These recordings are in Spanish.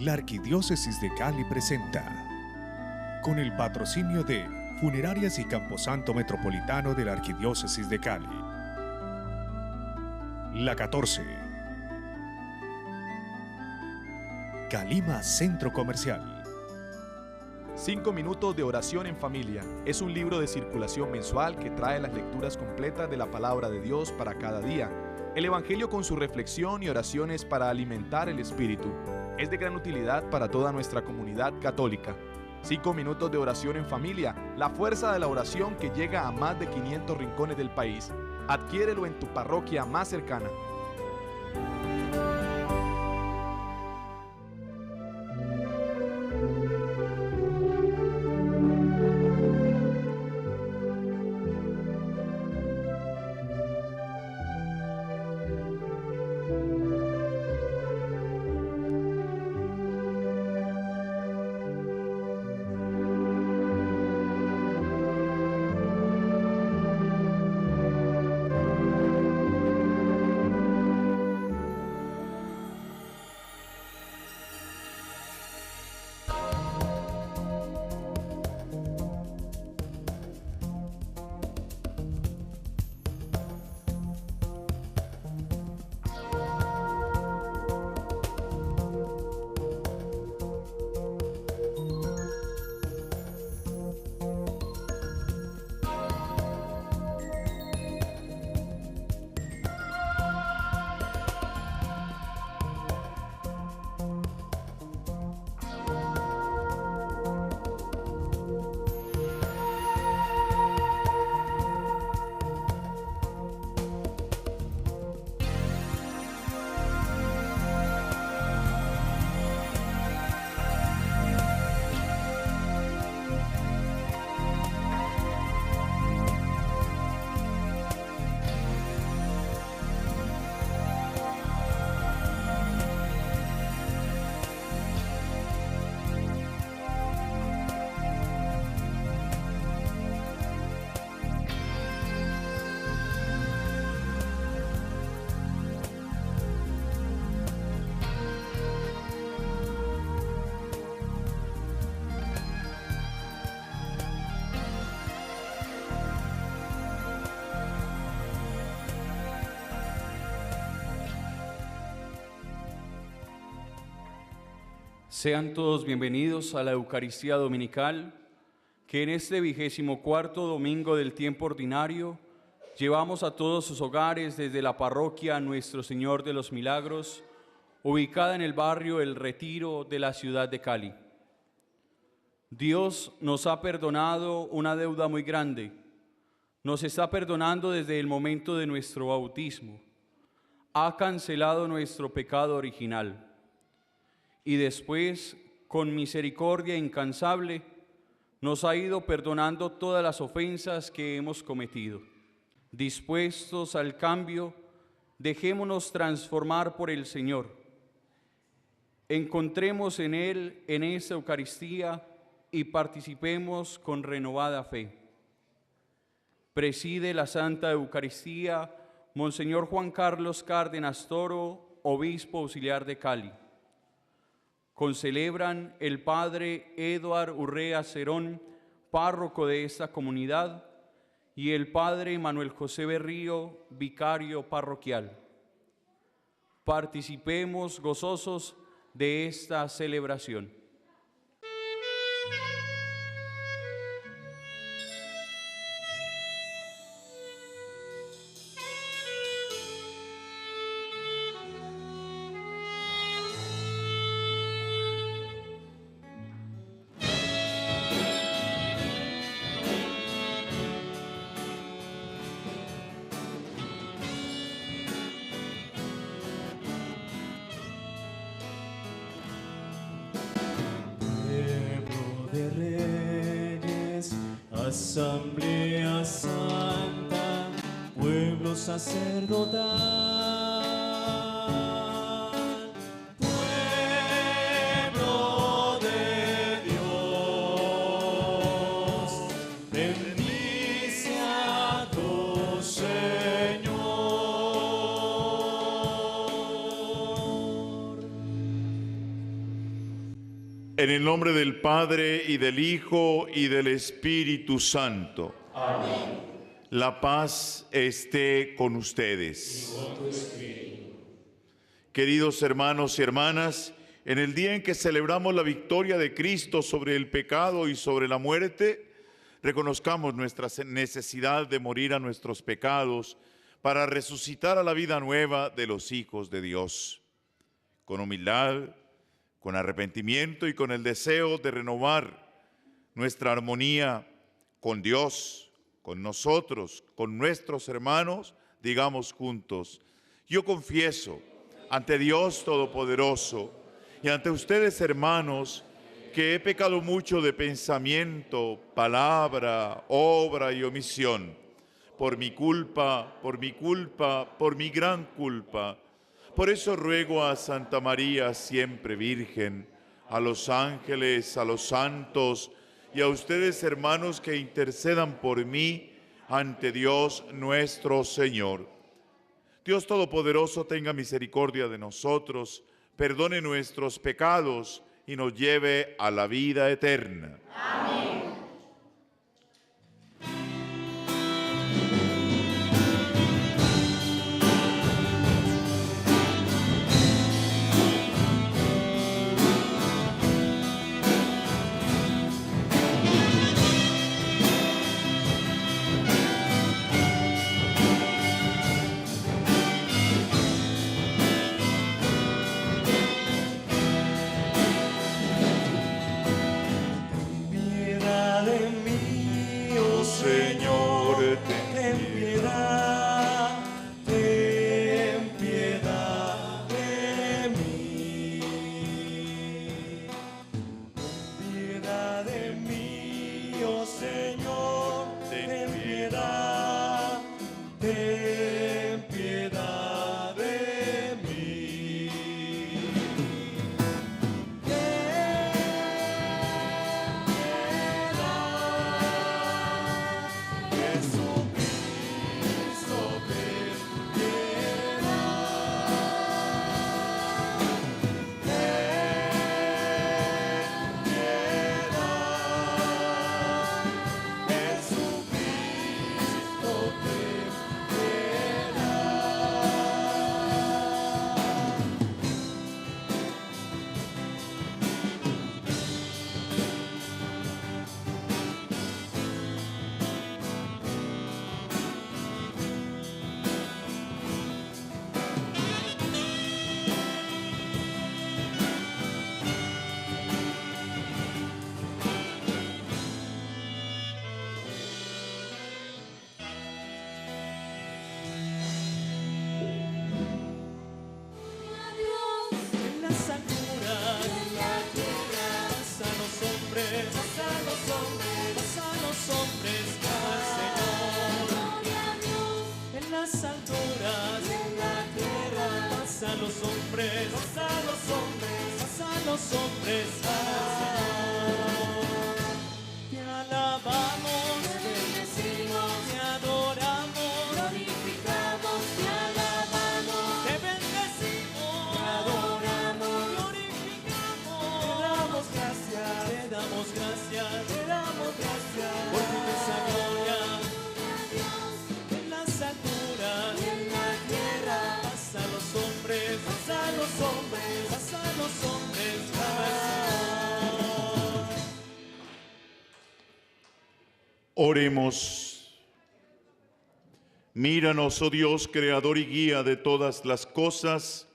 La Arquidiócesis de Cali presenta, con el patrocinio de Funerarias y Camposanto Metropolitano de la Arquidiócesis de Cali, La 14, Calima Centro Comercial. 5 minutos de oración en familia es un libro de circulación mensual que trae las lecturas completas de la palabra de Dios para cada día, el Evangelio con su reflexión y oraciones para alimentar el espíritu. Es de gran utilidad para toda nuestra comunidad católica. 5 minutos de oración en familia, la fuerza de la oración que llega a más de 500 rincones del país. Adquiérelo en tu parroquia más cercana. Sean todos bienvenidos a la Eucaristía Dominical, que en este 24º domingo del tiempo ordinario llevamos a todos sus hogares desde la parroquia Nuestro Señor de los Milagros, ubicada en el barrio El Retiro de la ciudad de Cali. Dios nos ha perdonado una deuda muy grande. Nos está perdonando desde el momento de nuestro bautismo. Ha cancelado nuestro pecado original. Y después, con misericordia incansable, nos ha ido perdonando todas las ofensas que hemos cometido. Dispuestos al cambio, dejémonos transformar por el Señor. Encontremos en Él, en esta Eucaristía, y participemos con renovada fe. Preside la Santa Eucaristía Monseñor Juan Carlos Cárdenas Toro, Obispo Auxiliar de Cali. Concelebran el Padre Eduard Urrea Cerón, párroco de esta comunidad, y el Padre Manuel José Berrío, vicario parroquial. Participemos gozosos de esta celebración. Asamblea Santa, pueblo sacerdotal, pueblo de Dios, bendice a tu Señor. En el nombre del Padre, y del Hijo, y del Espíritu Santo. Amén. La paz esté con ustedes. Y con tu espíritu. Queridos hermanos y hermanas, en el día en que celebramos la victoria de Cristo sobre el pecado y sobre la muerte, reconozcamos nuestra necesidad de morir a nuestros pecados para resucitar a la vida nueva de los hijos de Dios. Con humildad, con arrepentimiento y con el deseo de renovar nuestra armonía con Dios, con nosotros, con nuestros hermanos, digamos juntos: yo confieso ante Dios Todopoderoso y ante ustedes, hermanos, que he pecado mucho de pensamiento, palabra, obra y omisión, por mi culpa, por mi gran culpa. Por eso ruego a Santa María, siempre Virgen, a los ángeles, a los santos y a ustedes, hermanos, que intercedan por mí ante Dios nuestro Señor. Dios Todopoderoso tenga misericordia de nosotros, perdone nuestros pecados y nos lleve a la vida eterna. Amén. Oremos. Míranos, oh Dios, creador y guía de todas las cosas,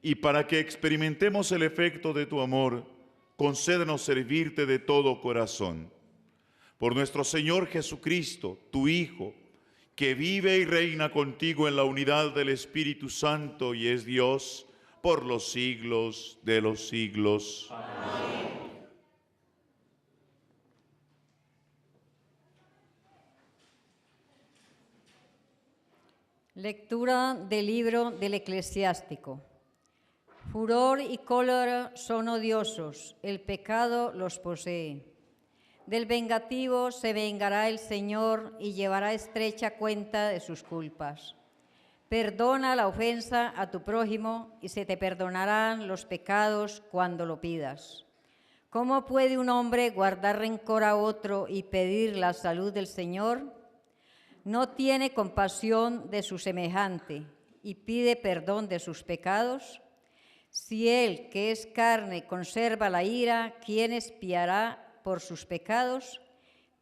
y para que experimentemos el efecto de tu amor, concédenos servirte de todo corazón. Por nuestro Señor Jesucristo, tu Hijo, que vive y reina contigo en la unidad del Espíritu Santo y es Dios por los siglos de los siglos. Amén. Lectura del libro del Eclesiástico. Furor y cólera son odiosos, el pecado los posee. Del vengativo se vengará el Señor y llevará estrecha cuenta de sus culpas. Perdona la ofensa a tu prójimo y se te perdonarán los pecados cuando lo pidas. ¿Cómo puede un hombre guardar rencor a otro y pedir la salud del Señor? ¿No tiene compasión de su semejante y pide perdón de sus pecados? Si él, que es carne, conserva la ira, ¿quién expiará por sus pecados?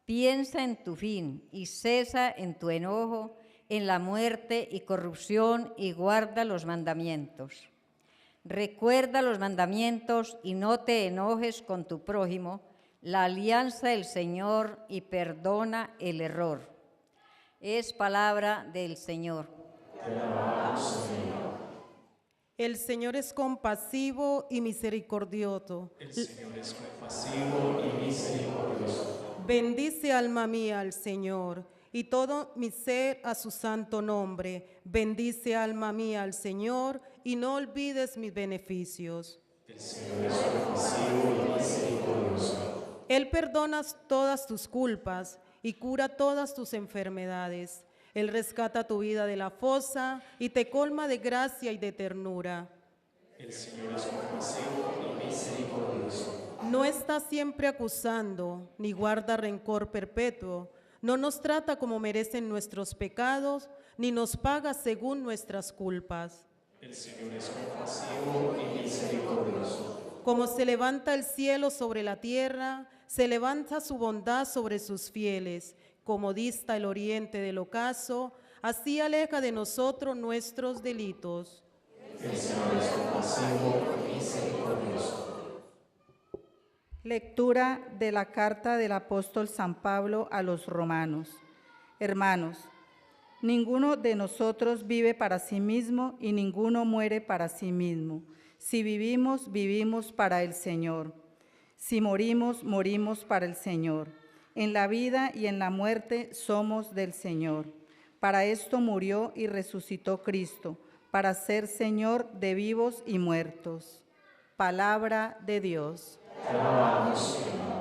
Piensa en tu fin y cesa en tu enojo, en la muerte y corrupción, y guarda los mandamientos. Recuerda los mandamientos y no te enojes con tu prójimo, la alianza del Señor, y perdona el error. Es palabra del Señor. El Señor es compasivo y misericordioso. El Señor es compasivo y misericordioso. Bendice, alma mía, al Señor, y todo mi ser a su santo nombre. Bendice, alma mía, al Señor, y no olvides mis beneficios. El Señor es compasivo y misericordioso. Él perdona todas tus culpas y cura todas tus enfermedades. Él rescata tu vida de la fosa y te colma de gracia y de ternura. El Señor es compasivo y misericordioso. No está siempre acusando, ni guarda rencor perpetuo. No nos trata como merecen nuestros pecados, ni nos paga según nuestras culpas. El Señor es compasivo y misericordioso. Como se levanta el cielo sobre la tierra, se levanta su bondad sobre sus fieles. Como dista el oriente del ocaso, así aleja de nosotros nuestros delitos. El Señor es compasivo y misericordioso. Lectura de la carta del apóstol San Pablo a los romanos. Hermanos, ninguno de nosotros vive para sí mismo y ninguno muere para sí mismo. Si vivimos, vivimos para el Señor. Si morimos, morimos para el Señor. En la vida y en la muerte somos del Señor. Para esto murió y resucitó Cristo, para ser Señor de vivos y muertos. Palabra de Dios. Te alabamos, Señor.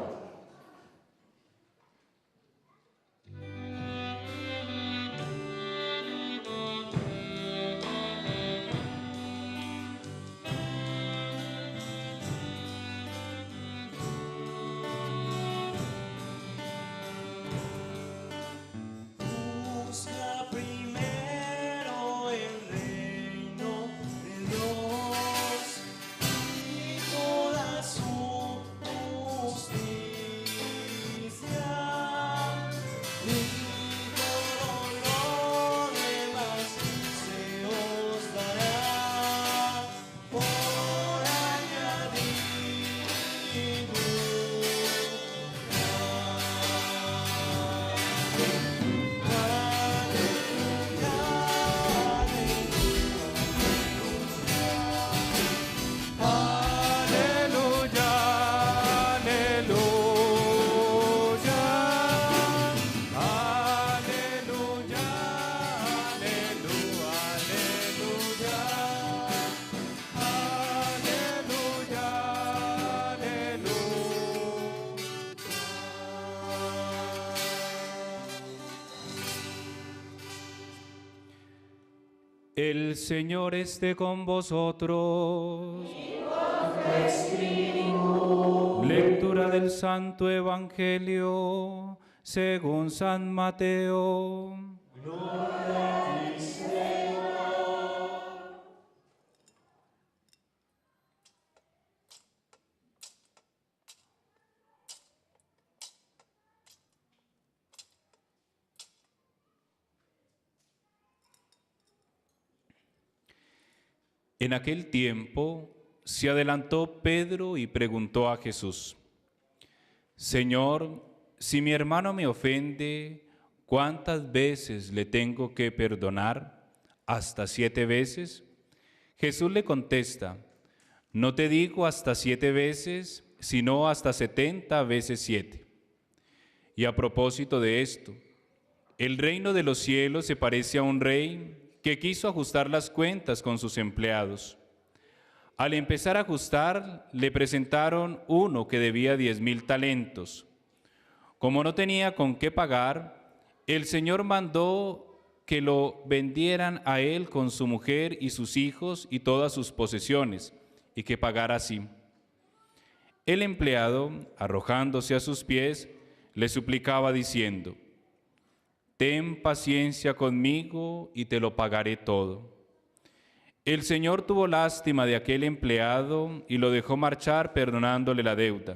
Busca primero el reino de Dios y toda su justicia, y todo lo demás se os dará por El Señor esté con vosotros. Lectura del Santo Evangelio según San Mateo. Gloria a ti, Señor. En aquel tiempo se adelantó Pedro y preguntó a Jesús: Señor, si mi hermano me ofende, ¿cuántas veces le tengo que perdonar? ¿Hasta 7 veces? Jesús le contesta: No te digo hasta 7 veces, sino hasta 70 veces 7. Y a propósito de esto, el reino de los cielos se parece a un rey que quiso ajustar las cuentas con sus empleados. Al empezar a ajustar, le presentaron uno que debía 10,000 talentos. Como no tenía con qué pagar, el Señor mandó que lo vendieran a él con su mujer y sus hijos y todas sus posesiones, y que pagara así. El empleado, arrojándose a sus pies, le suplicaba diciendo: «Ten paciencia conmigo y te lo pagaré todo». El Señor tuvo lástima de aquel empleado y lo dejó marchar perdonándole la deuda.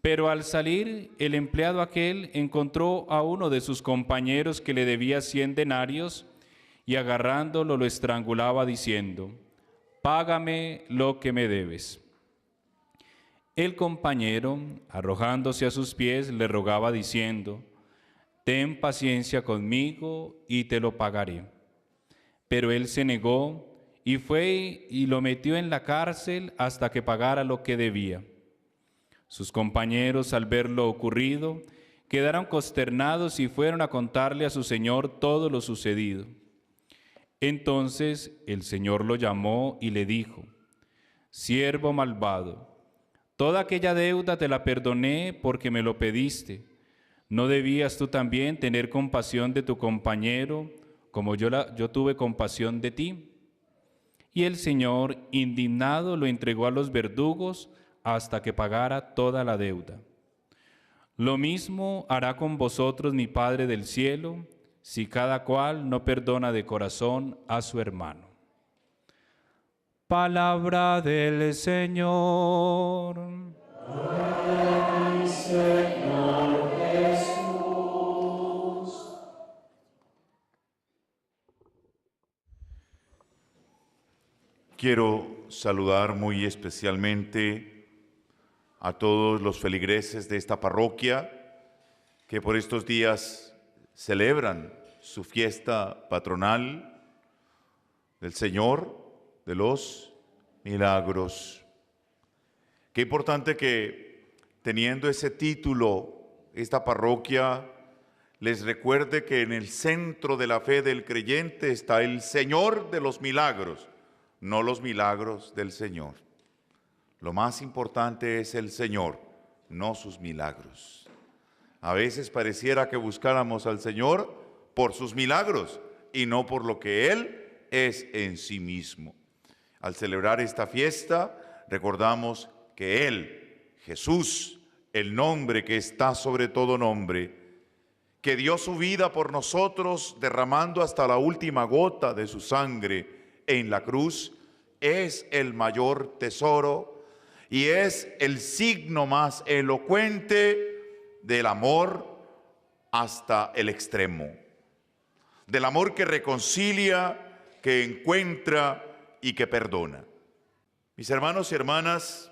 Pero al salir, el empleado aquel encontró a uno de sus compañeros que le debía 100 denarios y agarrándolo lo estrangulaba diciendo: «Págame lo que me debes». El compañero, arrojándose a sus pies, le rogaba diciendo: «Ten paciencia conmigo y te lo pagaré». Pero él se negó y fue y lo metió en la cárcel hasta que pagara lo que debía. Sus compañeros, al ver lo ocurrido, quedaron consternados y fueron a contarle a su señor todo lo sucedido. Entonces el Señor lo llamó y le dijo: «Siervo malvado, toda aquella deuda te la perdoné porque me lo pediste. ¿No debías tú también tener compasión de tu compañero, como yo tuve compasión de ti?» Y el Señor, indignado, lo entregó a los verdugos hasta que pagara toda la deuda. Lo mismo hará con vosotros mi Padre del cielo, si cada cual no perdona de corazón a su hermano. Palabra del Señor. Ay, Señor Jesús. Quiero saludar muy especialmente a todos los feligreses de esta parroquia que por estos días celebran su fiesta patronal del Señor de los Milagros. Qué importante que, teniendo ese título, esta parroquia les recuerde que en el centro de la fe del creyente está el Señor de los milagros, no los milagros del Señor. Lo más importante es el Señor, no sus milagros. A veces pareciera que buscáramos al Señor por sus milagros y no por lo que Él es en sí mismo. Al celebrar esta fiesta, recordamos que Él, Jesús, el nombre que está sobre todo nombre, que dio su vida por nosotros derramando hasta la última gota de su sangre en la cruz, es el mayor tesoro y es el signo más elocuente del amor hasta el extremo, del amor que reconcilia, que encuentra y que perdona. Mis hermanos y hermanas,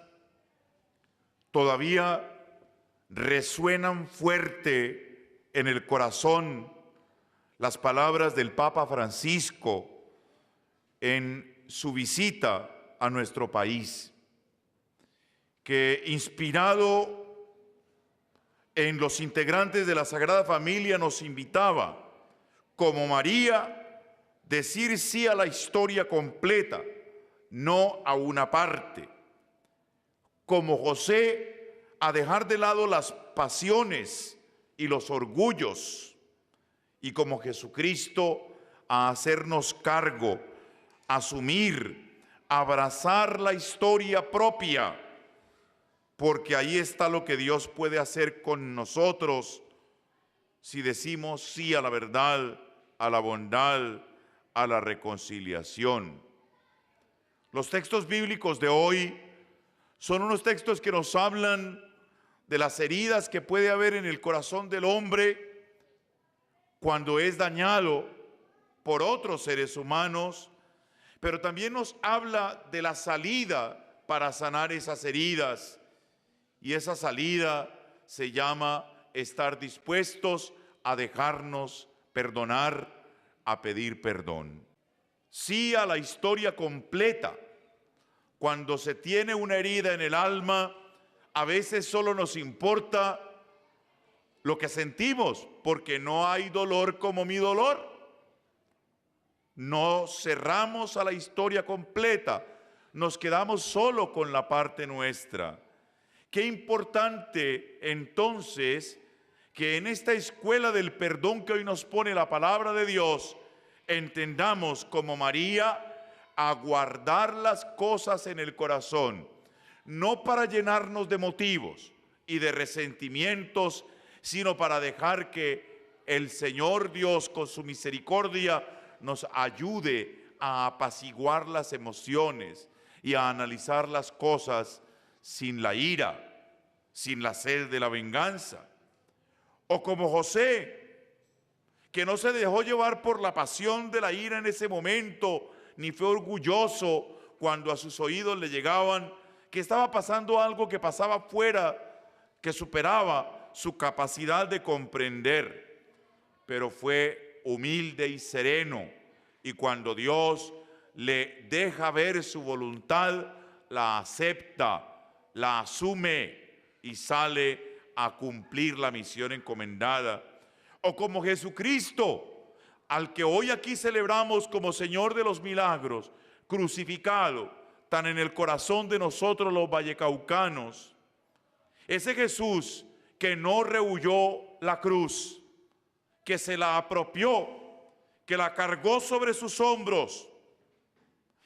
todavía resuenan fuerte en el corazón las palabras del Papa Francisco en su visita a nuestro país, que inspirado en los integrantes de la Sagrada Familia nos invitaba, como María, decir sí a la historia completa, no a una parte. Como José, a dejar de lado las pasiones y los orgullos. Y como Jesucristo, a hacernos cargo, asumir, abrazar la historia propia, porque ahí está lo que Dios puede hacer con nosotros si decimos sí a la verdad, a la bondad, a la reconciliación. Los textos bíblicos de hoy son unos textos que nos hablan de las heridas que puede haber en el corazón del hombre cuando es dañado por otros seres humanos, pero también nos habla de la salida para sanar esas heridas. Y esa salida se llama estar dispuestos a dejarnos perdonar, a pedir perdón. Sí a la historia completa. Cuando se tiene una herida en el alma, a veces solo nos importa lo que sentimos, porque no hay dolor como mi dolor. No cerramos a la historia completa, nos quedamos solo con la parte nuestra. Qué importante entonces que en esta escuela del perdón que hoy nos pone la palabra de Dios, entendamos como María a guardar las cosas en el corazón, no para llenarnos de motivos y de resentimientos, sino para dejar que el Señor Dios con su misericordia nos ayude a apaciguar las emociones y a analizar las cosas sin la ira, sin la sed de la venganza. O como José, que no se dejó llevar por la pasión de la ira en ese momento, ni fue orgulloso cuando a sus oídos le llegaban que estaba pasando algo que pasaba fuera, que superaba su capacidad de comprender, pero fue humilde y sereno, y cuando Dios le deja ver su voluntad, la acepta, la asume y sale a cumplir la misión encomendada. O como Jesucristo, al que hoy aquí celebramos como Señor de los milagros, crucificado, tan en el corazón de nosotros los vallecaucanos, ese Jesús que no rehuyó la cruz, que se la apropió, que la cargó sobre sus hombros,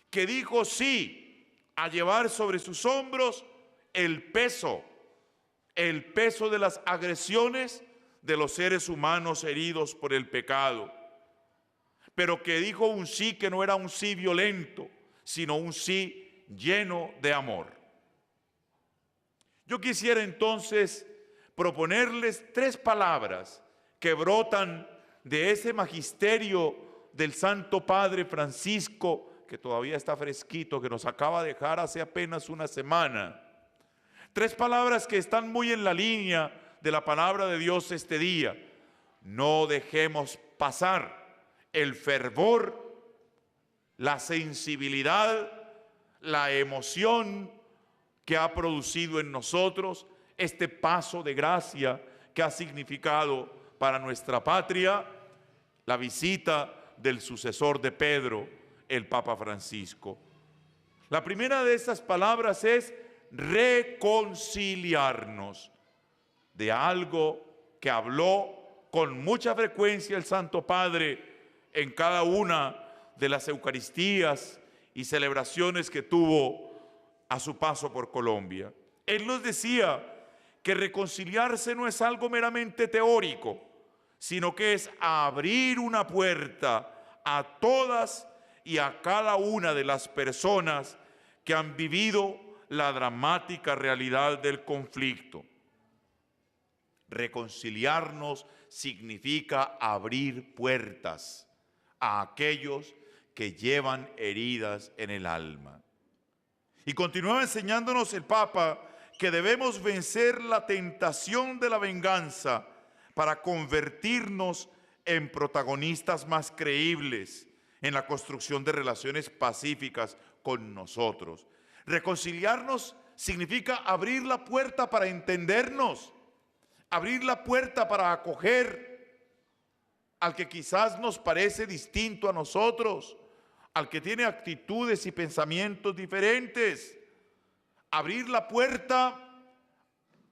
que dijo sí a llevar sobre sus hombros el peso de las agresiones de los seres humanos heridos por el pecado, pero que dijo un sí que no era un sí violento, sino un sí lleno de amor. Yo quisiera entonces proponerles 3 palabras que brotan de ese magisterio del Santo Padre Francisco, que todavía está fresquito, que nos acaba de dejar hace apenas una semana. 3 palabras que están muy en la línea de la palabra de Dios este día. No dejemos pasar el fervor, la sensibilidad, la emoción que ha producido en nosotros este paso de gracia que ha significado para nuestra patria la visita del sucesor de Pedro, el Papa Francisco. La primera de esas palabras es reconciliarnos, de algo que habló con mucha frecuencia el Santo Padre en cada una de las Eucaristías y celebraciones que tuvo a su paso por Colombia. Él nos decía que reconciliarse no es algo meramente teórico, sino que es abrir una puerta a todas y a cada una de las personas que han vivido la dramática realidad del conflicto. Reconciliarnos significa abrir puertas a aquellos que llevan heridas en el alma. Y continuaba enseñándonos el Papa que debemos vencer la tentación de la venganza para convertirnos en protagonistas más creíbles en la construcción de relaciones pacíficas con nosotros. Reconciliarnos significa abrir la puerta para entendernos, abrir la puerta para acoger al que quizás nos parece distinto a nosotros, al que tiene actitudes y pensamientos diferentes. Abrir la puerta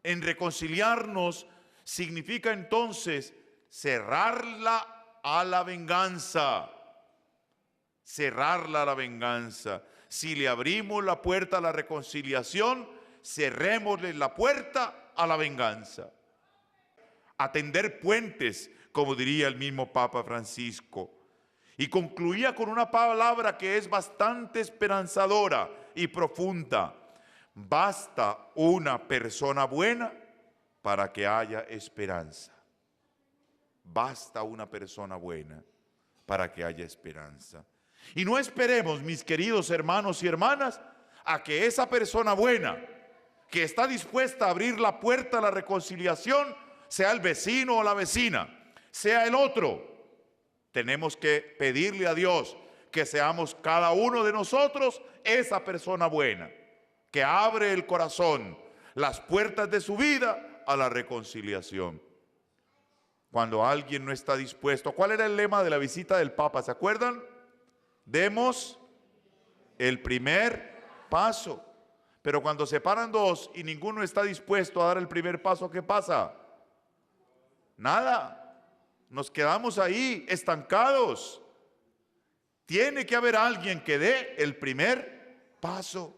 en reconciliarnos significa entonces cerrarla a la venganza. Cerrarla a la venganza. Si le abrimos la puerta a la reconciliación, cerrémosle la puerta a la venganza. Atender puentes, como diría el mismo Papa Francisco. Y concluía con una palabra que es bastante esperanzadora y profunda. Basta una persona buena para que haya esperanza. Basta una persona buena para que haya esperanza. Y no esperemos, mis queridos hermanos y hermanas, a que esa persona buena que está dispuesta a abrir la puerta a la reconciliación sea el vecino o la vecina, sea el otro. Tenemos que pedirle a Dios que seamos cada uno de nosotros esa persona buena, que abre el corazón, las puertas de su vida a la reconciliación. Cuando alguien no está dispuesto, ¿cuál era el lema de la visita del Papa? ¿Se acuerdan? Demos el primer paso. Pero cuando se paran dos y ninguno está dispuesto a dar el primer paso, ¿qué pasa? Nada. Nos quedamos ahí estancados. Tiene que haber alguien que dé el primer paso.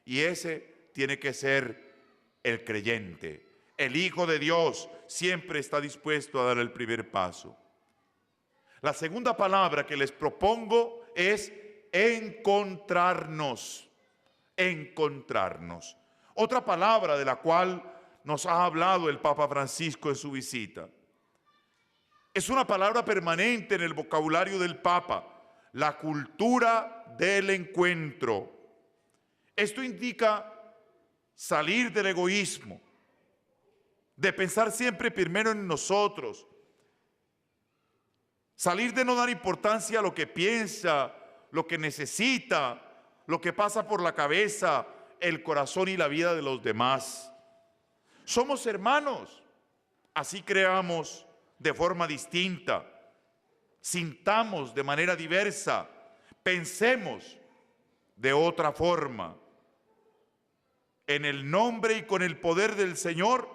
Y ese tiene que ser el creyente. El Hijo de Dios siempre está dispuesto a dar el primer paso. La segunda palabra que les propongo es encontrarnos. Encontrarnos. Otra palabra de la cual nos ha hablado el Papa Francisco en su visita. Es una palabra permanente en el vocabulario del Papa, la cultura del encuentro. Esto indica salir del egoísmo, de pensar siempre primero en nosotros, salir de no dar importancia a lo que piensa, lo que necesita, lo que pasa por la cabeza, el corazón y la vida de los demás. Somos hermanos, así creamos de forma distinta, sintamos de manera diversa, pensemos de otra forma. En el nombre y con el poder del Señor,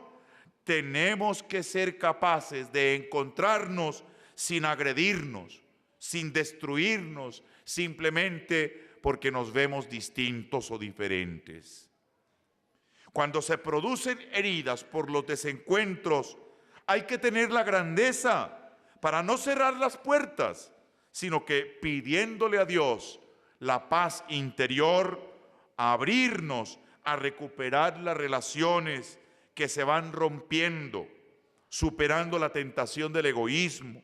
tenemos que ser capaces de encontrarnos sin agredirnos, sin destruirnos, simplemente porque nos vemos distintos o diferentes. Cuando se producen heridas por los desencuentros, hay que tener la grandeza para no cerrar las puertas, sino que pidiéndole a Dios la paz interior, abrirnos a recuperar las relaciones que se van rompiendo, superando la tentación del egoísmo,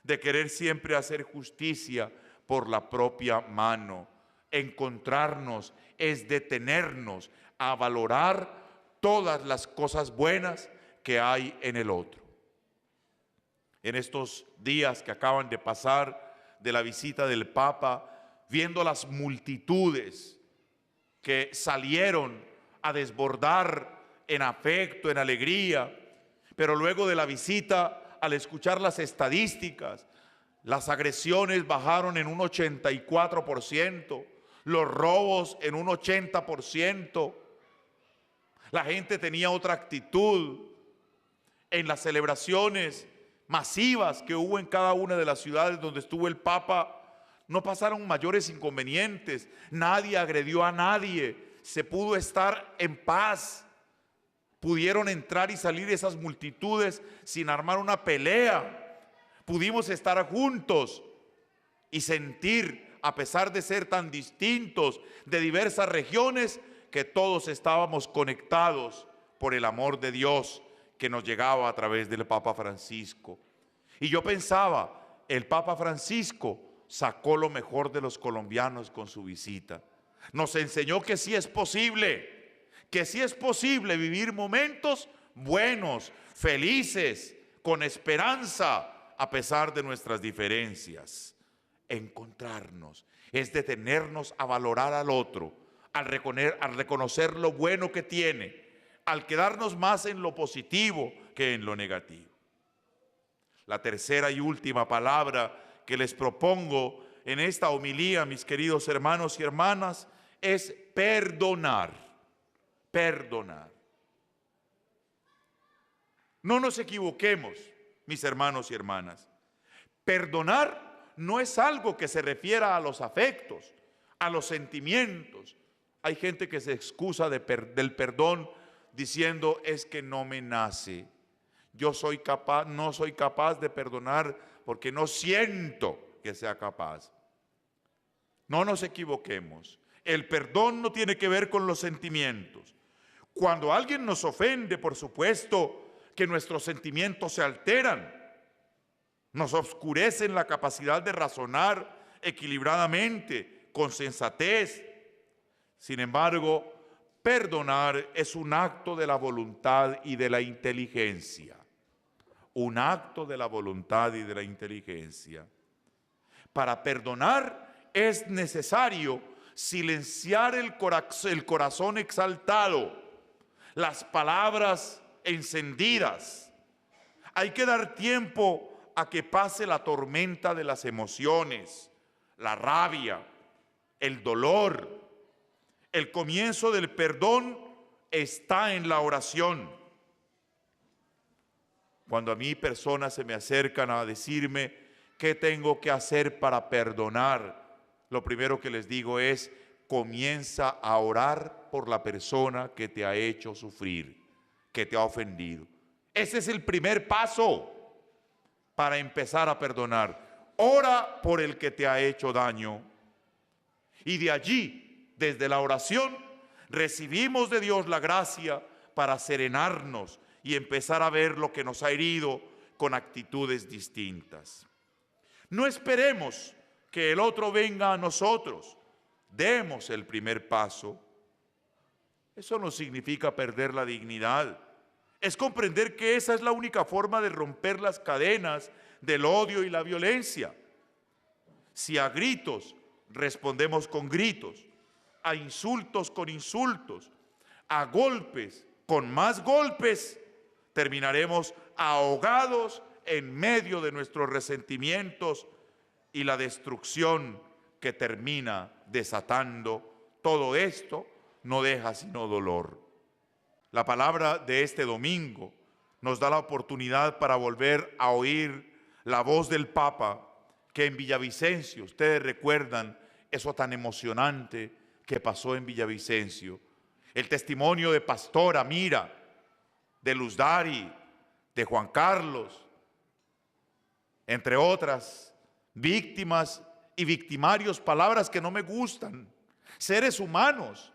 de querer siempre hacer justicia por la propia mano. Encontrarnos es detenernos a valorar todas las cosas buenas que hay en el otro. En estos días que acaban de pasar de la visita del Papa, viendo las multitudes que salieron a desbordar en afecto, en alegría, pero luego de la visita, al escuchar las estadísticas, las agresiones bajaron en un 84%, los robos en un 80%, la gente tenía otra actitud. En las celebraciones masivas que hubo en cada una de las ciudades donde estuvo el Papa, no pasaron mayores inconvenientes, nadie agredió a nadie, se pudo estar en paz, pudieron entrar y salir esas multitudes sin armar una pelea, pudimos estar juntos y sentir, a pesar de ser tan distintos, de diversas regiones, que todos estábamos conectados por el amor de Dios que nos llegaba a través del Papa Francisco. Y yo pensaba, el Papa Francisco sacó lo mejor de los colombianos con su visita. Nos enseñó que sí es posible vivir momentos buenos, felices, con esperanza, a pesar de nuestras diferencias. Encontrarnos es detenernos a valorar al otro, al reconocer lo bueno que tiene, al quedarnos más en lo positivo que en lo negativo. La tercera y última palabra que les propongo en esta homilía, mis queridos hermanos y hermanas, es perdonar. Perdonar. No nos equivoquemos, mis hermanos y hermanas. Perdonar no es algo que se refiera a los afectos, a los sentimientos. Hay gente que se excusa del perdón diciendo, es que no me nace. No soy capaz de perdonar porque no siento que sea capaz. No nos equivoquemos. El perdón no tiene que ver con los sentimientos. Cuando alguien nos ofende, por supuesto que nuestros sentimientos se alteran, nos oscurecen la capacidad de razonar equilibradamente, con sensatez. Sin embargo, perdonar es un acto de la voluntad y de la inteligencia. Un acto de la voluntad y de la inteligencia. Para perdonar es necesario silenciar el corazón exaltado, las palabras encendidas. Hay que dar tiempo a que pase la tormenta de las emociones, la rabia, el dolor. El comienzo del perdón está en la oración. Cuando a mí personas se me acercan a decirme qué tengo que hacer para perdonar, lo primero que les digo es, comienza a orar por la persona que te ha hecho sufrir, que te ha ofendido. Ese es el primer paso para empezar a perdonar. Ora por el que te ha hecho daño. Y de allí, desde la oración, recibimos de Dios la gracia para serenarnos y empezar a ver lo que nos ha herido con actitudes distintas. No esperemos que el otro venga a nosotros. Demos el primer paso. Eso no significa perder la dignidad. Es comprender que esa es la única forma de romper las cadenas del odio y la violencia. Si a gritos respondemos con gritos, a insultos con insultos, a golpes con más golpes, terminaremos ahogados en medio de nuestros resentimientos y la destrucción que termina desatando. Todo esto no deja sino dolor. La palabra de este domingo nos da la oportunidad para volver a oír la voz del Papa, que en Villavicencio, ustedes recuerdan eso tan emocionante que pasó en Villavicencio. El testimonio de Pastora Mira, de Luz Dari, de Juan Carlos, entre otras víctimas y victimarios, palabras que no me gustan, seres humanos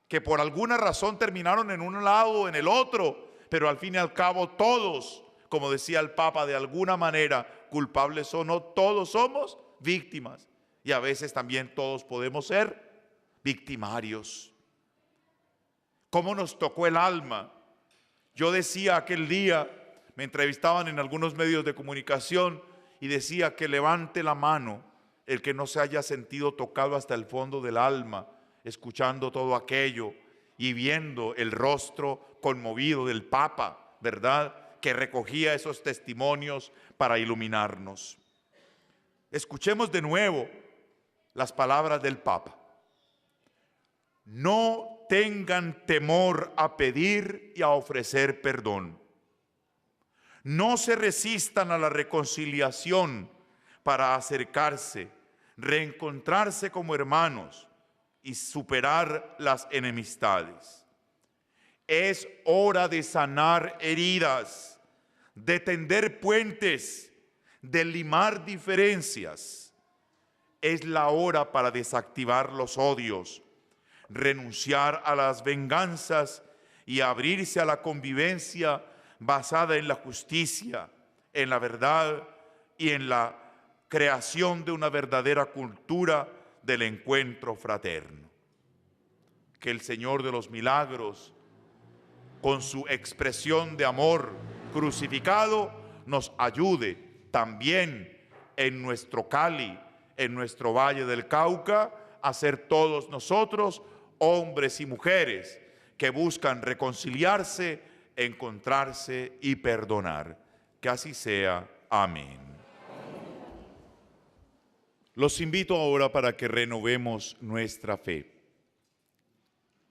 que por alguna razón terminaron en un lado o en el otro, pero al fin y al cabo todos, como decía el Papa, de alguna manera, culpables o no, todos somos víctimas y a veces también todos podemos ser victimarios. ¿Cómo nos tocó el alma? Yo decía aquel día, me entrevistaban en algunos medios de comunicación y decía que levante la mano el que no se haya sentido tocado hasta el fondo del alma, escuchando todo aquello y viendo el rostro conmovido del Papa, ¿verdad?, que recogía esos testimonios para iluminarnos. Escuchemos de nuevo las palabras del Papa. No tengan temor a pedir y a ofrecer perdón. No se resistan a la reconciliación para acercarse, reencontrarse como hermanos y superar las enemistades. Es hora de sanar heridas, de tender puentes, de limar diferencias. Es la hora para desactivar los odios, renunciar a las venganzas y abrirse a la convivencia basada en la justicia, en la verdad y en la creación de una verdadera cultura del encuentro fraterno. Que el Señor de los milagros, con su expresión de amor crucificado, nos ayude también en nuestro Cali, en nuestro Valle del Cauca, a ser todos nosotros hombres y mujeres que buscan reconciliarse, encontrarse y perdonar. Que así sea. Amén. Los invito ahora para que renovemos nuestra fe.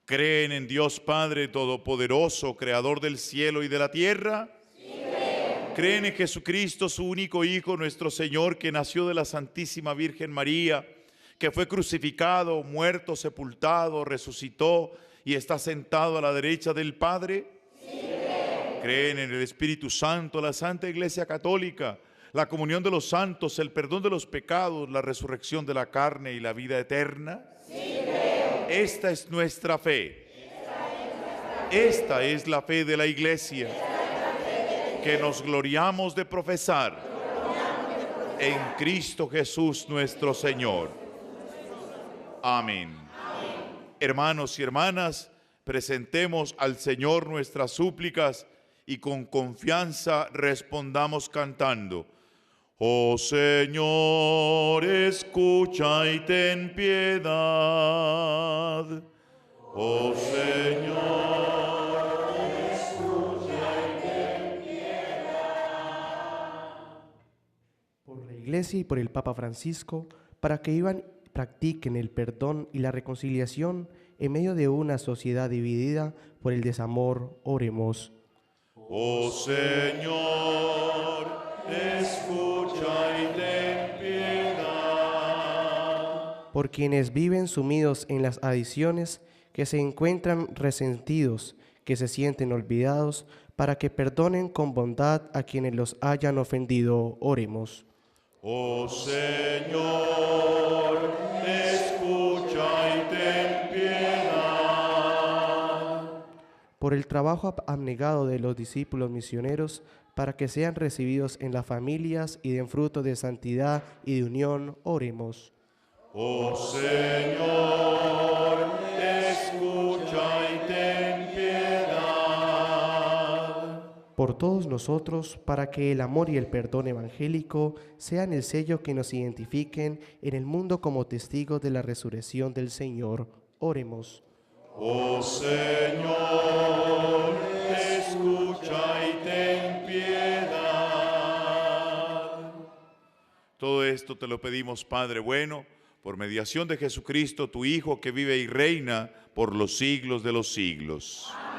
¿Creen en Dios Padre Todopoderoso, Creador del cielo y de la tierra? Sí, creo. ¿Creen en Jesucristo, su único Hijo, nuestro Señor, que nació de la Santísima Virgen María, que fue crucificado, muerto, sepultado, resucitó y está sentado a la derecha del Padre? Sí, creo. ¿Creen en el Espíritu Santo, la Santa Iglesia Católica, la comunión de los santos, el perdón de los pecados, la resurrección de la carne y la vida eterna? Sí, creo. Esta es nuestra fe. Esta es la fe de la Iglesia, que nos gloriamos de profesar en Cristo Jesús nuestro Señor. Amén. Hermanos y hermanas, presentemos al Señor nuestras súplicas y con confianza respondamos cantando: Oh Señor, escucha y ten piedad. Oh Señor, escucha y ten piedad. Por la Iglesia y por el Papa Francisco, para que practiquen el perdón y la reconciliación en medio de una sociedad dividida por el desamor, oremos. Oh Señor, escucha y ten piedad. por quienes viven sumidos en las adicciones, que se encuentran resentidos, que se sienten olvidados, para que perdonen con bondad a quienes los hayan ofendido. Oremos. Oh Señor, escucha y ten piedad. Por el trabajo abnegado de los discípulos misioneros, para que sean recibidos en las familias y den fruto de santidad y de unión, oremos. Oh Señor, escucha y ten piedad. Por todos nosotros, para que el amor y el perdón evangélico sean el sello que nos identifiquen en el mundo como testigos de la resurrección del Señor, oremos. Oh Señor, escucha y ten piedad. Todo esto te lo pedimos, Padre bueno, por mediación de Jesucristo, tu Hijo, que vive y reina por los siglos de los siglos. Amén.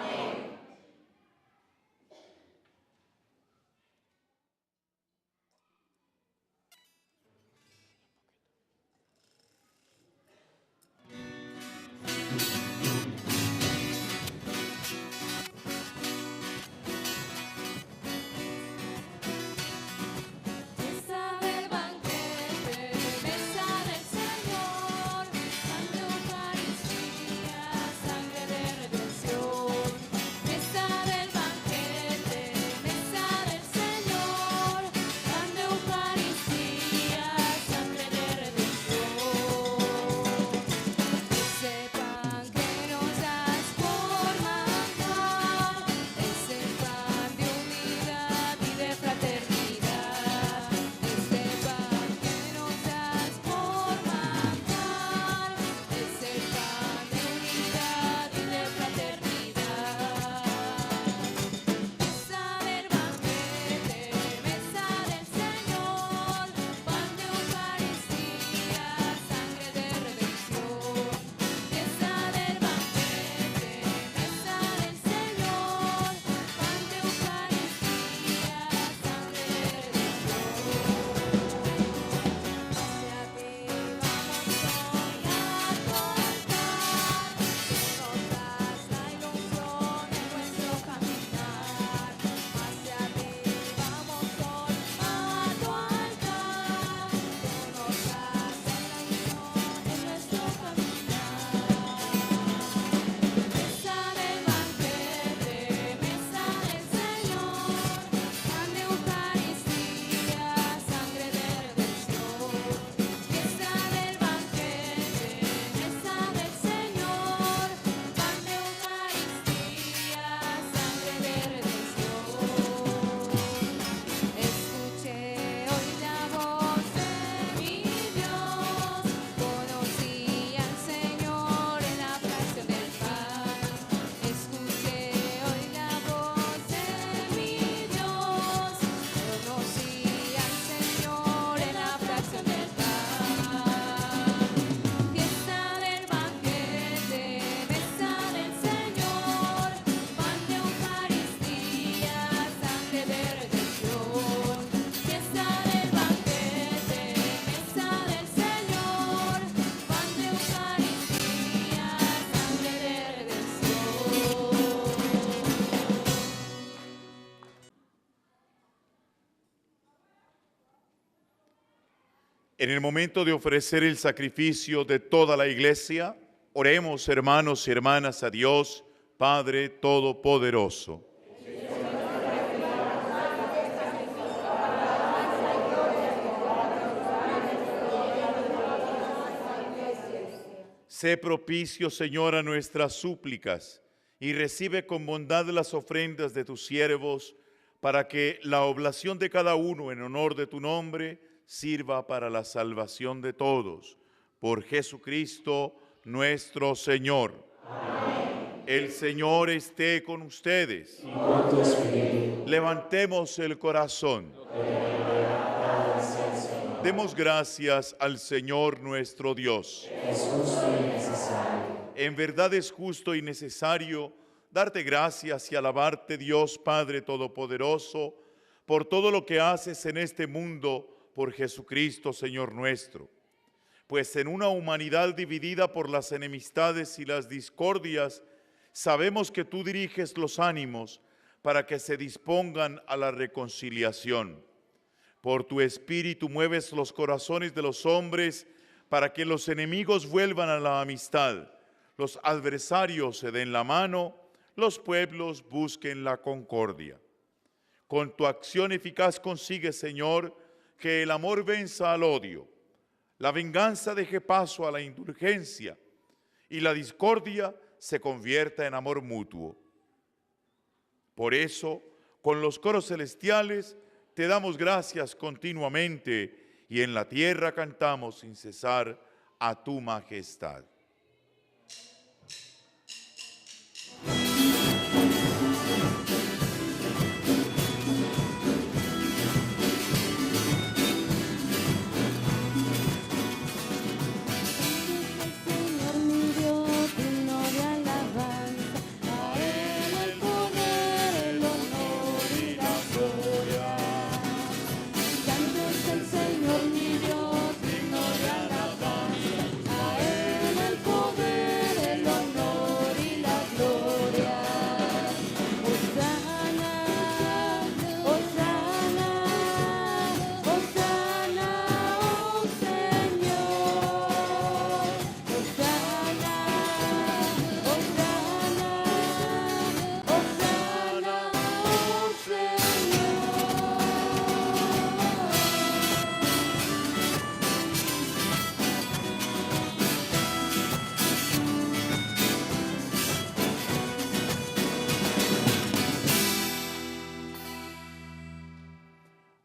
En el momento de ofrecer el sacrificio de toda la iglesia, oremos, hermanos y hermanas, a Dios, Padre Todopoderoso. Sé propicio, Señor, a nuestras súplicas y recibe con bondad las ofrendas de tus siervos, para que la oblación de cada uno en honor de tu nombre sirva para la salvación de todos. Por Jesucristo nuestro Señor. Amén. El Señor esté con ustedes. Y con tu espíritu. Levantemos el corazón. Demos gracias al Señor nuestro Dios. Es justo y necesario. En verdad es justo y necesario darte gracias y alabarte, Dios Padre Todopoderoso, por todo lo que haces en este mundo por Jesucristo, Señor nuestro. Pues en una humanidad dividida por las enemistades y las discordias, sabemos que tú diriges los ánimos para que se dispongan a la reconciliación. Por tu Espíritu mueves los corazones de los hombres para que los enemigos vuelvan a la amistad, los adversarios se den la mano, los pueblos busquen la concordia. Con tu acción eficaz consigues, Señor, que el amor venza al odio, la venganza deje paso a la indulgencia y la discordia se convierta en amor mutuo. Por eso, con los coros celestiales, te damos gracias continuamente y en la tierra cantamos sin cesar a tu majestad.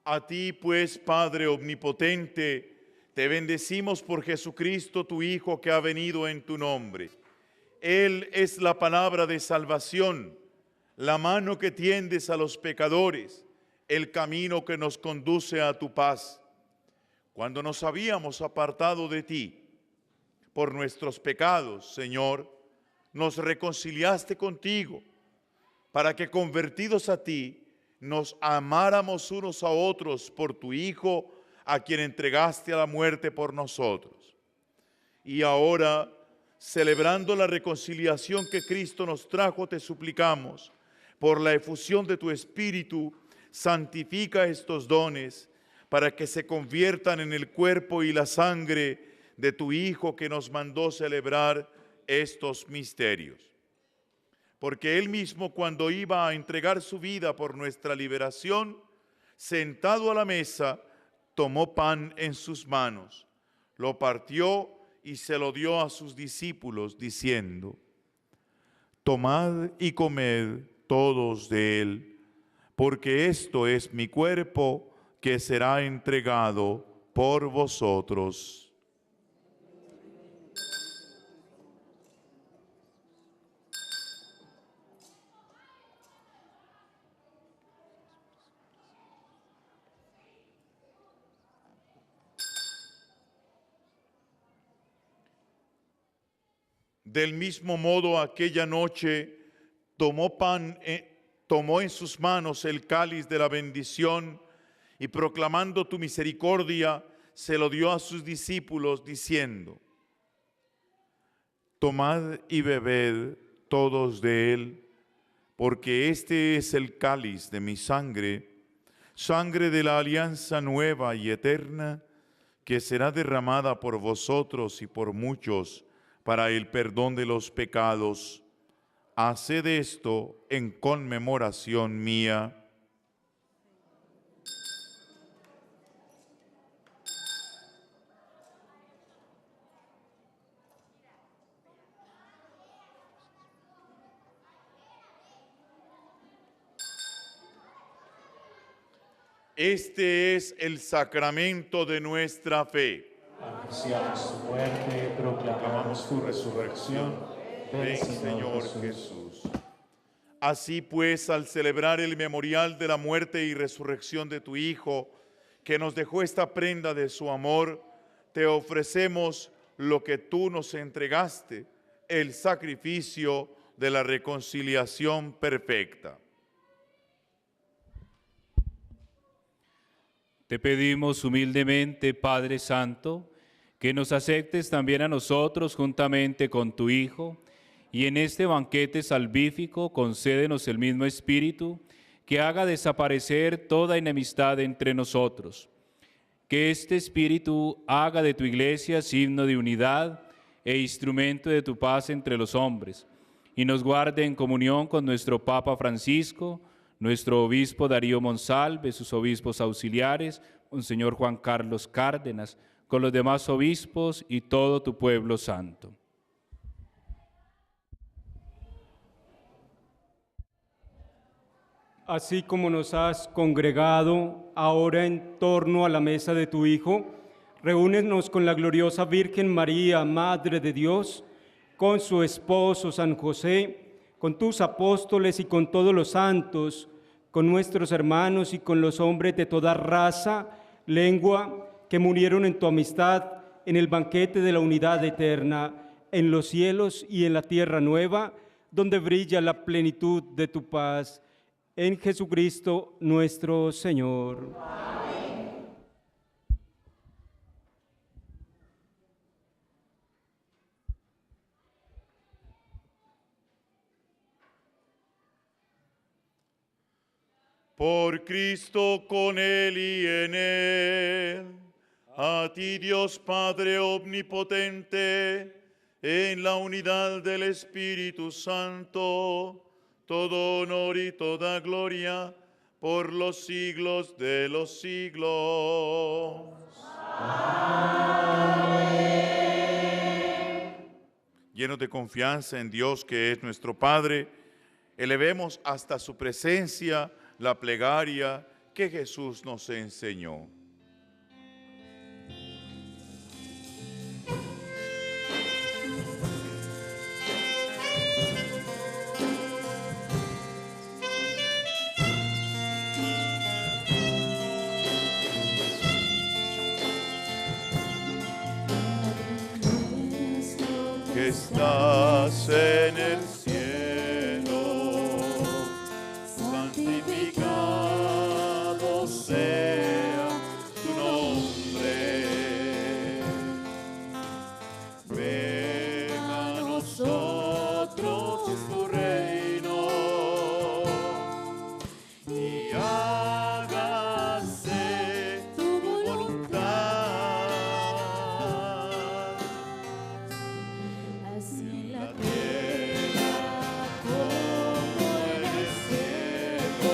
A ti, pues, Padre omnipotente, te bendecimos por Jesucristo, tu Hijo, que ha venido en tu nombre. Él es la palabra de salvación, la mano que tiendes a los pecadores, el camino que nos conduce a tu paz. Cuando nos habíamos apartado de ti por nuestros pecados, Señor, nos reconciliaste contigo, para que convertidos a ti, nos amáramos unos a otros por tu Hijo, a quien entregaste a la muerte por nosotros. Y ahora, celebrando la reconciliación que Cristo nos trajo, te suplicamos, por la efusión de tu Espíritu, santifica estos dones, para que se conviertan en el cuerpo y la sangre de tu Hijo que nos mandó celebrar estos misterios. Porque Él mismo, cuando iba a entregar su vida por nuestra liberación, sentado a la mesa, tomó pan en sus manos, lo partió y se lo dio a sus discípulos, diciendo: tomad y comed todos de él, porque esto es mi cuerpo que será entregado por vosotros. Del mismo modo, aquella noche tomó en sus manos el cáliz de la bendición y proclamando tu misericordia, se lo dio a sus discípulos diciendo: tomad y bebed todos de él, porque este es el cáliz de mi sangre, sangre de la alianza nueva y eterna, que será derramada por vosotros y por muchos para el perdón de los pecados. Haced esto en conmemoración mía. Este es el sacramento de nuestra fe. Anunciamos tu muerte, proclamamos tu resurrección. Ven, Señor Jesús. Así pues, al celebrar el memorial de la muerte y resurrección de tu Hijo, que nos dejó esta prenda de su amor, te ofrecemos lo que tú nos entregaste, el sacrificio de la reconciliación perfecta. Te pedimos humildemente, Padre Santo, que nos aceptes también a nosotros juntamente con tu Hijo, y en este banquete salvífico concédenos el mismo Espíritu, que haga desaparecer toda enemistad entre nosotros. Que este Espíritu haga de tu Iglesia signo de unidad e instrumento de tu paz entre los hombres, y nos guarde en comunión con nuestro Papa Francisco, nuestro obispo Darío Monsalve, sus obispos auxiliares, Monseñor Juan Carlos Cárdenas, con los demás obispos y todo tu pueblo santo. Así como nos has congregado ahora en torno a la mesa de tu Hijo, reúnenos con la gloriosa Virgen María, Madre de Dios, con su esposo San José, con tus apóstoles y con todos los santos, con nuestros hermanos y con los hombres de toda raza, lengua, que murieron en tu amistad en el banquete de la unidad eterna, en los cielos y en la tierra nueva, donde brilla la plenitud de tu paz. En Jesucristo nuestro Señor. Amén. Por Cristo, con Él y en Él, a ti Dios Padre omnipotente, en la unidad del Espíritu Santo, todo honor y toda gloria por los siglos de los siglos. Amén. Llenos de confianza en Dios, que es nuestro Padre, elevemos hasta su presencia la plegaria que Jesús nos enseñó. Que estás en el cielo, santificado sea tu nombre. Venga a nosotros tu reino y hágase tu voluntad. Así en la tierra como en el cielo.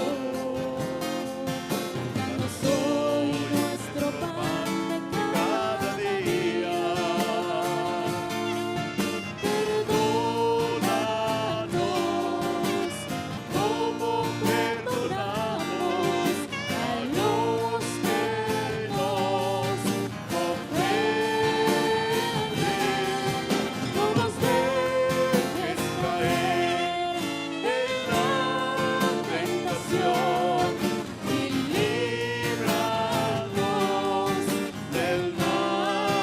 Danos hoy nuestro pan de cada día. Perdónanos como perdonamos a los que nos ofenden. No nos dejes caer en la tentación y líbranos del mal.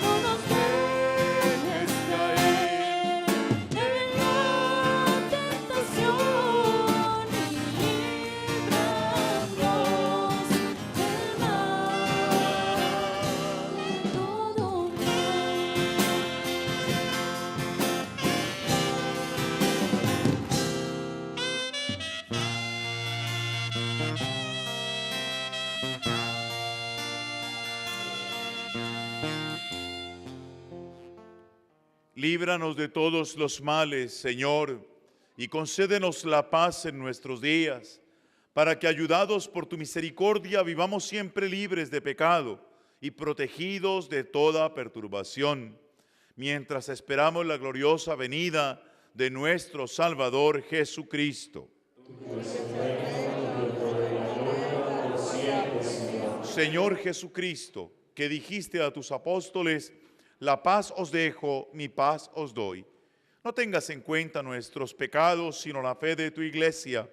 No nos dejes caer en la tentación y líbranos del mal. Todo Líbranos de todos los males, Señor, y concédenos la paz en nuestros días, para que, ayudados por tu misericordia, vivamos siempre libres de pecado y protegidos de toda perturbación, mientras esperamos la gloriosa venida de nuestro Salvador Jesucristo. Señor Jesucristo, que dijiste a tus apóstoles: la paz os dejo, mi paz os doy. No tengas en cuenta nuestros pecados, sino la fe de tu Iglesia,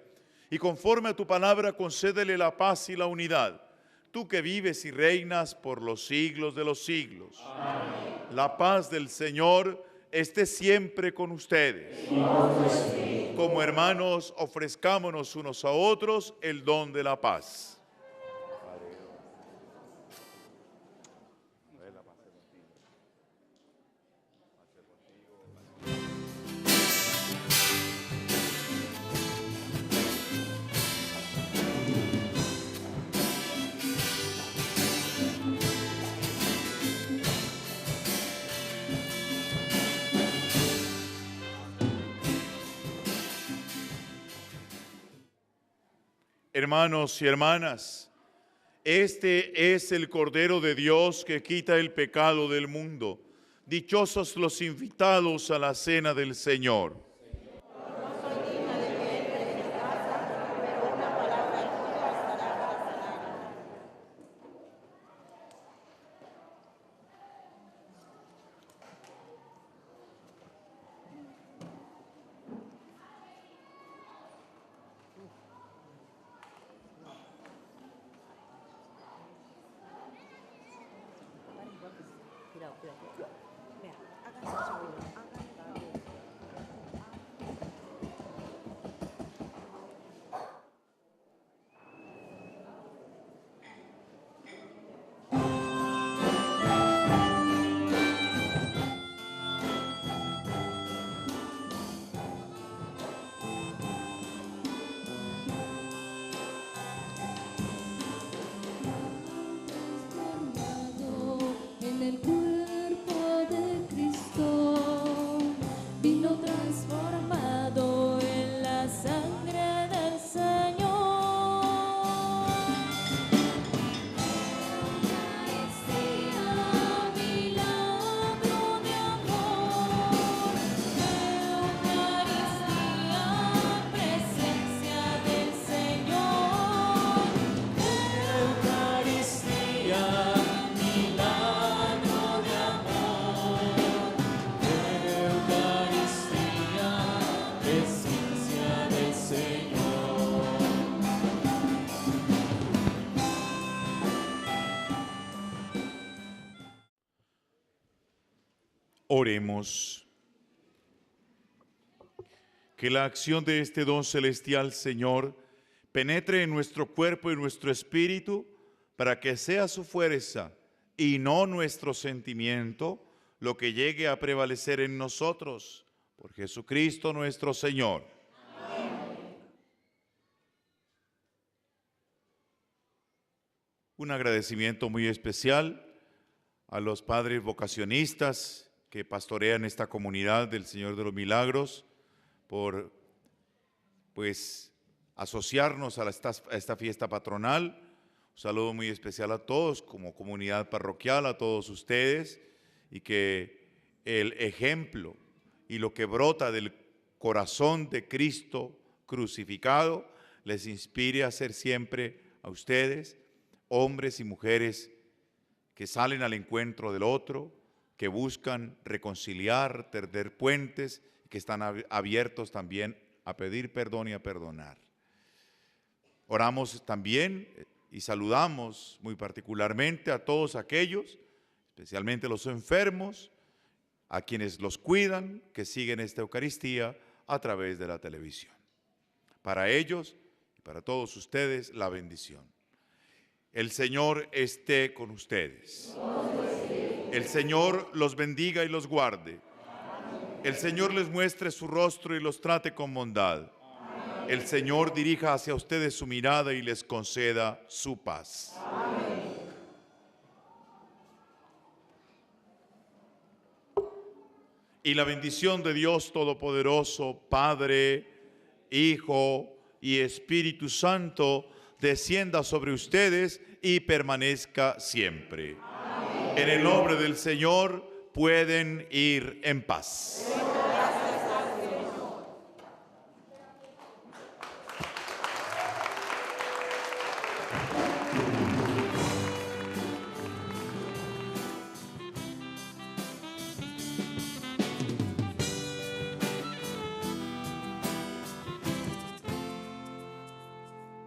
y conforme a tu palabra concédele la paz y la unidad, tú que vives y reinas por los siglos de los siglos. Amén. La paz del Señor esté siempre con ustedes. Como hermanos, ofrezcámonos unos a otros el don de la paz. hermanos y hermanas, este es el Cordero de Dios que quita el pecado del mundo. Dichosos los invitados a la cena del Señor. Oremos. Que la acción de este don celestial, Señor, penetre en nuestro cuerpo y nuestro espíritu, para que sea su fuerza y no nuestro sentimiento lo que llegue a prevalecer en nosotros. Por Jesucristo nuestro Señor. Amén. Un agradecimiento muy especial a los padres vocacionistas que pastorean esta comunidad del Señor de los Milagros, por asociarnos a esta fiesta patronal. Un saludo muy especial a todos como comunidad parroquial, a todos ustedes, y que el ejemplo y lo que brota del corazón de Cristo crucificado les inspire a ser siempre a ustedes, hombres y mujeres que salen al encuentro del otro, que buscan reconciliar, tender puentes, que están abiertos también a pedir perdón y a perdonar. Oramos también y saludamos muy particularmente a todos aquellos, especialmente los enfermos, a quienes los cuidan, que siguen esta Eucaristía a través de la televisión. Para ellos y para todos ustedes, la bendición. El Señor esté con ustedes. El Señor los bendiga y los guarde. El Señor les muestre su rostro y los trate con bondad. El Señor dirija hacia ustedes su mirada y les conceda su paz. Amén. Y la bendición de Dios Todopoderoso, Padre, Hijo y Espíritu Santo, descienda sobre ustedes y permanezca siempre. Amén. En el nombre del Señor pueden ir en paz.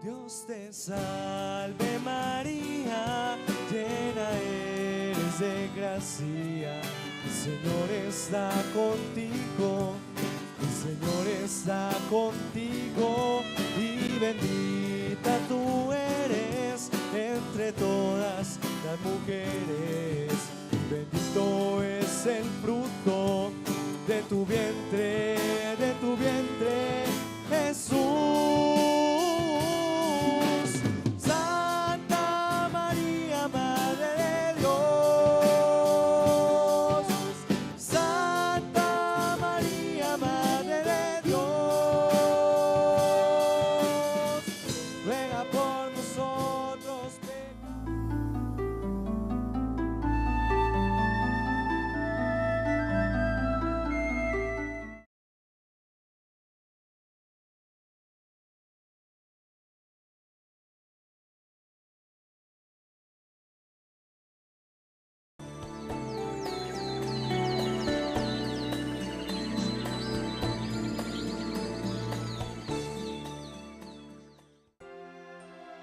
Dios te salve María, llena eres de gracia, el Señor está contigo, el Señor está contigo, y bendita tú eres entre todas las mujeres, bendito es el fruto de tu vientre, Jesús.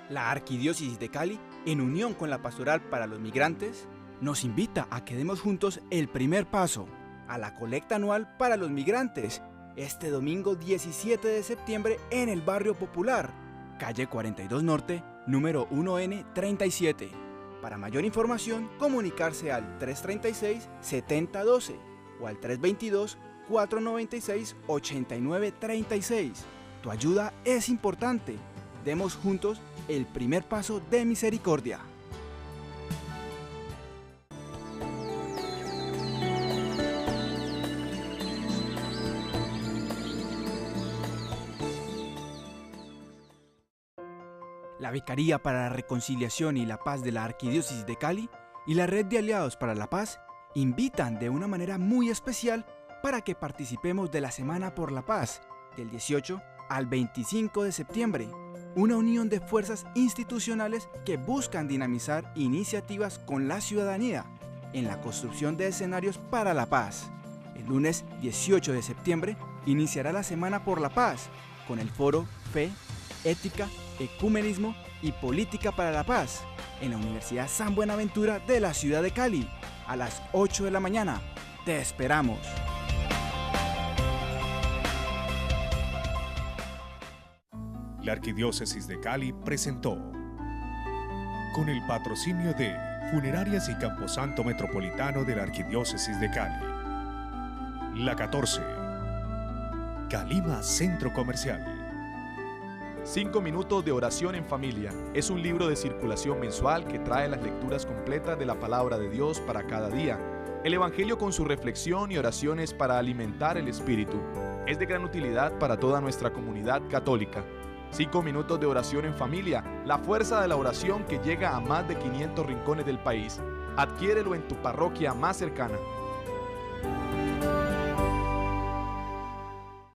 La Arquidiócesis de Cali, en unión con la Pastoral para los Migrantes, nos invita a que demos juntos el primer paso a la colecta anual para los migrantes, este domingo 17 de septiembre en el Barrio Popular, calle 42 Norte, número 1N37. Para mayor información, comunicarse al 336-7012 o al 322-496-8936. Tu ayuda es importante. Demos juntos el primer paso de misericordia. La Vicaría para la Reconciliación y la Paz de la Arquidiócesis de Cali y la Red de Aliados para la Paz invitan de una manera muy especial para que participemos de la Semana por la Paz, del 18 al 25 de septiembre, una unión de fuerzas institucionales que buscan dinamizar iniciativas con la ciudadanía en la construcción de escenarios para la paz. El lunes 18 de septiembre iniciará la Semana por la Paz con el foro Fe, Ética, Ecumenismo y Política para la Paz en la Universidad San Buenaventura de la ciudad de Cali a las 8 de la mañana. ¡Te esperamos! La Arquidiócesis de Cali presentó, con el patrocinio de Funerarias y Camposanto Metropolitano de la Arquidiócesis de Cali, La 14, Calima Centro Comercial. 5 minutos de oración en familia es un libro de circulación mensual que trae las lecturas completas de la palabra de Dios para cada día, el Evangelio con su reflexión y oraciones para alimentar el espíritu. Es de gran utilidad para toda nuestra comunidad católica. 5 minutos de oración en familia, la fuerza de la oración que llega a más de 500 rincones del país. Adquiérelo en tu parroquia más cercana.